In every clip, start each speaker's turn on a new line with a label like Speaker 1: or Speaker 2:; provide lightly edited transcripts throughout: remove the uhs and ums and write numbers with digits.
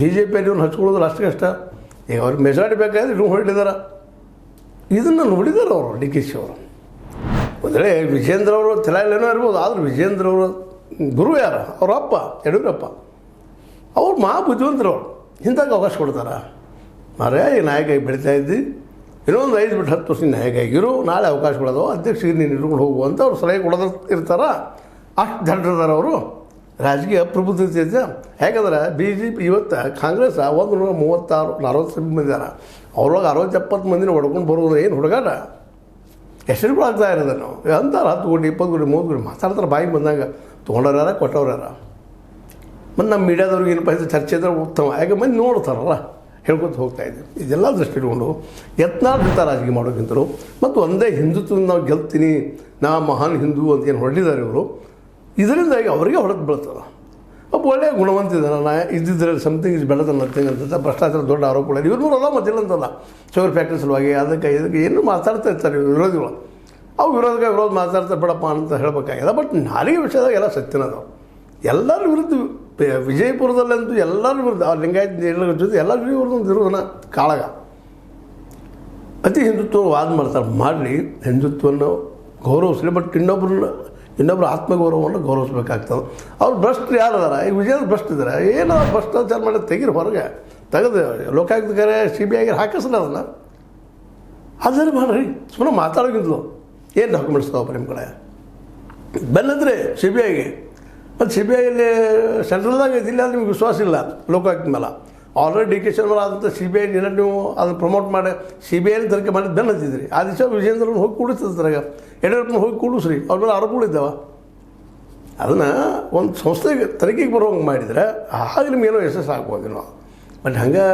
Speaker 1: BJPಯಲ್ಲಿ ಇವ್ನು ಹಚ್ಕೊಳ್ಳೋದು ಅಷ್ಟು ಕಷ್ಟ. ಈಗ ಅವ್ರಿಗೆ ಮೆಜಾರಿಟಿ ಬೇಕಾದ್ರೆ ಇನ್ನು ಹೊರಟಿದ್ದಾರೆ. ಇದನ್ನು ನೋಡಿದ್ದಾರೆ ಅವರು ಡಿ ಕೆ ಶಿ ಅವರು. ಅಂದರೆ ವಿಜೇಂದ್ರ ಅವರು ತಲೆಯಲ್ಲೇನೋ ಇರ್ಬೋದು, ಆದರೆ ವಿಜೇಂದ್ರ ಅವರು ಗುರು ಯಾರು? ಅವ್ರ ಅಪ್ಪ ಯಡಿಯೂರಪ್ಪ. ಅವ್ರು ಮಹಾ ಬುದ್ಧಿವಂತರವ್ರು. ಇಂಥಕ್ಕೆ ಅವಕಾಶ ಕೊಡ್ತಾರೆ. ಮಾರೇ ಈ ನಾಯಕಾಗಿ ಬೆಳೀತಾ ಇದ್ದಿ, ಇನ್ನೊಂದು 5 ಬಿಟ್ಟು 10 ವರ್ಷ ನಾಯಕಾಗಿರು, ನಾಳೆ ಅವಕಾಶ ಕೊಡೋದು ಅಧ್ಯಕ್ಷರಿಗೆ ನೀನು ಇಟ್ಕೊಂಡು ಹೋಗು ಅಂತ ಅವ್ರು ಸಲಹೆ ಕೊಡೋದು ಇರ್ತಾರ. ಅಷ್ಟು ದಡ್ಡದಾರ ಅವರು. ರಾಜಕೀಯ ಪ್ರಬುದ್ಧತೆ ಇದೆ. ಯಾಕಂದ್ರೆ BJP ಇವತ್ತು ಕಾಂಗ್ರೆಸ್ 136-40 ಮಂದಿ ಇದ್ದಾರೆ. ಅವ್ರೊಳಗೆ 60-70 ಮಂದಿನ ಹೊಡ್ಕೊಂಡು ಬರೋದು ಏನು ಹುಡುಗಾಟ? ಹೆಸರುಗಳು ಆಗ್ತಾ ಇರೋದು ನಾವು ಅಂತಾರೆ. 10 ಕೋಟಿ 20 ಕೋಟಿ 30 ಕೋಟಿ ಮಾತಾಡ್ತಾರೆ. ಬಾಯಿಗೆ ಬಂದಾಗ ತೊಗೊಂಡವ್ರು ಯಾರ ಕೊಟ್ಟವ್ರು ಯಾರ. ಮತ್ತು ನಮ್ಮ ಮೀಡಿಯಾದವ್ರಿಗೆ ಏನಪ್ಪ ಇದು ಚರ್ಚೆ ಇದ್ರೆ ಉತ್ತಮ. ಯಾಕೆ ಮಂದಿ ನೋಡ್ತಾರಲ್ಲ, ಹೇಳ್ಕೊತ ಹೋಗ್ತಾ ಇದ್ದೀವಿ. ಇದೆಲ್ಲ ದೃಷ್ಟಿ ಇಟ್ಕೊಂಡು ಯತ್ನಾರ್ಥ ರಾಜಕೀಯ ಮಾಡೋಕ್ಕಿಂತರು ಮತ್ತು ಒಂದೇ ಹಿಂದುತ್ವದಿಂದ ನಾವು ಗೆಲ್ತೀನಿ, ನಾ ಮಹಾನ್ ಹಿಂದೂ ಅಂತ ಏನು ಹೊರಟಿದ್ದಾರೆ ಇವರು. ಇದರಿಂದಾಗಿ ಅವರಿಗೆ ಹೊಡೆದು ಬೀಳ್ತದೆ. ಒಬ್ಬ ಒಳ್ಳೆಯ ಗುಣವಂತ ಇದ್ದಾನೆ, ನಾ ಇದ್ದಿದ್ರಲ್ಲಿ ಸಮಥಿಂಗ್ ಇಸ್ ಬೆಳೆದ ನಥಿಂಗ್ ಅಂತ ಭ್ರಷ್ಟಾಚಾರ ದೊಡ್ಡ ಆರೋಪಗಳು ಇವ್ರು ಅಲ್ಲ ಮತ್ತಿಲ್ಲ ಅಂತಲ್ಲ. ಶುಗರ್ ಫ್ಯಾಕ್ಟ್ರಿ ಸಲುವಾಗಿ ಅದಕ್ಕೆ ಇದಕ್ಕೆ ಏನು ಮಾತಾಡ್ತಾ ಇರ್ತಾರೆ ವಿರೋಧಿಗಳು. ಅವು ವಿರೋಧ ಮಾತಾಡ್ತಾರೆ ಬಿಡಪ್ಪ ಅಂತ ಹೇಳಬೇಕಾಗಿದೆ. ಬಟ್ ನಾಲಿಗೆ ವಿಷಯದಾಗ ಎಲ್ಲ ಸತ್ಯನದವು. ಎಲ್ಲರ ವಿರುದ್ಧ ವಿಜಯಪುರದಲ್ಲಂತೂ ಎಲ್ಲರ ವಿರುದ್ಧ ಆ ಲಿಂಗಾಯತ ಎಲ್ಲರ ಜೊತೆ ಎಲ್ಲರ ವಿರುದ್ಧ ಇರೋದನ್ನ ಕಾಳಗ ಅತಿ ಹಿಂದುತ್ವ ವಾದ ಮಾಡ್ತಾರೆ. ಮಾಡಲಿ, ಹಿಂದುತ್ವವನ್ನು ಗೌರವಿಸಲಿ, ಬಟ್ ಇನ್ನೊಬ್ಬರ ಆತ್ಮಗೌರವವನ್ನು ಗೌರವಿಸ್ಬೇಕಾಗ್ತದೆ. ಅವ್ರು ಭ್ರಷ್ಟರು ಯಾರು ಅದಾರ? ಈಗ ವಿಜಯದ ಭ್ರಷ್ಟ ಇದ್ದಾರೆ. ಏನೋ ಭ್ರಷ್ಟಾಚಾರ ಮಾಡಿ ತೆಗೀರಿ ಹೊರಗೆ ತೆಗೆದು ಲೋಕಾಯುಕ್ತಗಾರೆ CBI ಹಾಕಿಸಲ್ಲ ಅದನ್ನು. ಅದನ್ನು ಮಾಡಿರಿ. ಸುಮ್ಮನೆ ಮಾತಾಡೋಗಿದ್ಲು. ಏನು ಡಾಕ್ಯುಮೆಂಟ್ಸ್ ತಗೋಪ್ಪ ನಿಮ್ಮ ಕಡೆ ಬಂದರೆ CBIಗೆ. ಮತ್ತು CBIಯಲ್ಲಿ ಸೆಂಟ್ರಲ್ದಾಗ ಇದಿಲ್ಲ, ನಿಮ್ಗೆ ವಿಶ್ವಾಸ ಇಲ್ಲ ಲೋಕಾಯುಕ್ತ ಮೇಲೆ. ಆಲ್ರೆಡಿ DK ಶಿವಕುಮಾರ್ ಆದಂಥ CBI ನೀವು ಅದನ್ನು ಪ್ರಮೋಟ್ ಮಾಡಿ CBIನ ತನಿಖೆ ಮಾಡಿ ಬೆನ್ನ ಹತ್ತಿದ್ರಿ. ಆ ದಿವಸ ವಿಜೇಂದ್ರನ ಹೋಗಿ ಕೂಡಿಸ್ತದ್ರಾಗ ಯಡಿಯೂರಪ್ಪನ ಹೋಗಿ ಕೂಡಿಸ್ರಿ. ಅವ್ರ ಮೇಲೆ ಆರೋಪಗಳಿದ್ದಾವೆ. ಅದನ್ನು ಒಂದು ಸಂಸ್ಥೆಗೆ ತನಿಖೆಗೆ ಬರೋಂಗೆ ಮಾಡಿದರೆ ಆಗ ನಿಮ್ಗೇನೋ ಯಶಸ್ಸು ಆಗ್ಬೋದು ನಾವು. ಬಟ್ ಹಂಗೆ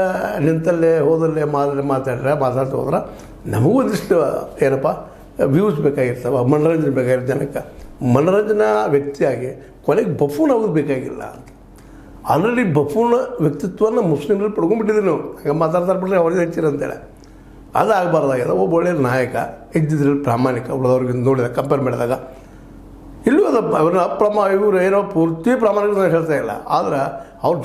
Speaker 1: ನಿಂತಲ್ಲೇ ಹೋದಲ್ಲೇ ಮಾತಾಡ್ತಾ ಹೋದ್ರೆ ನಮಗೂ ಒಂದಿಷ್ಟು ಏನಪ್ಪ ವ್ಯೂಸ್ ಬೇಕಾಗಿರ್ತವೆ, ಮನೋರಂಜನೆ ಬೇಕಾಗಿರುತ್ತೆ. ಜನಕ್ಕೆ ಮನೋರಂಜನಾ ವ್ಯಕ್ತಿಯಾಗಿ ಕೊನೆಗೆ ಬಫೂನ್ ಆಗೋದು ಬೇಕಾಗಿಲ್ಲ ಅಂತ. ಆಲ್ರೆಡಿ ಬಫೂನ್ ವ್ಯಕ್ತಿತ್ವನ ಮುಸ್ಲಿಮ್ರಲ್ಲಿ ಪಡ್ಕೊಂಡ್ಬಿಟ್ಟಿದ್ದೀವಿ ನಾವು. ಹಂಗೆ ಮಾತಾಡ್ತಾರೆ ಬಿಟ್ಟರೆ ಅವ್ರಿಗೆ ಹೆಚ್ಚಿರ ಅಂತೇಳಿ ಅದು ಆಗಬಾರ್ದಾಗ್ಯದ. ಒಬ್ಬ ಒಳ್ಳೆಯ ನಾಯಕ ಇದ್ದಿದ್ರಲ್ಲಿ ಪ್ರಾಮಾಣಿಕ ಉಳಿದವ್ರಿಗೆ ನೋಡಿದಾಗ ಕಂಪೇರ್ ಮಾಡಿದಾಗ ಇಲ್ಲೂ ಅದು ಅವ್ರನ್ನ ಇವರು ಏನೋ ಪೂರ್ತಿ ಪ್ರಾಮಾಣಿಕ ಹೇಳ್ತಾ ಇಲ್ಲ. ಆದ್ರೆ ಅವ್ರು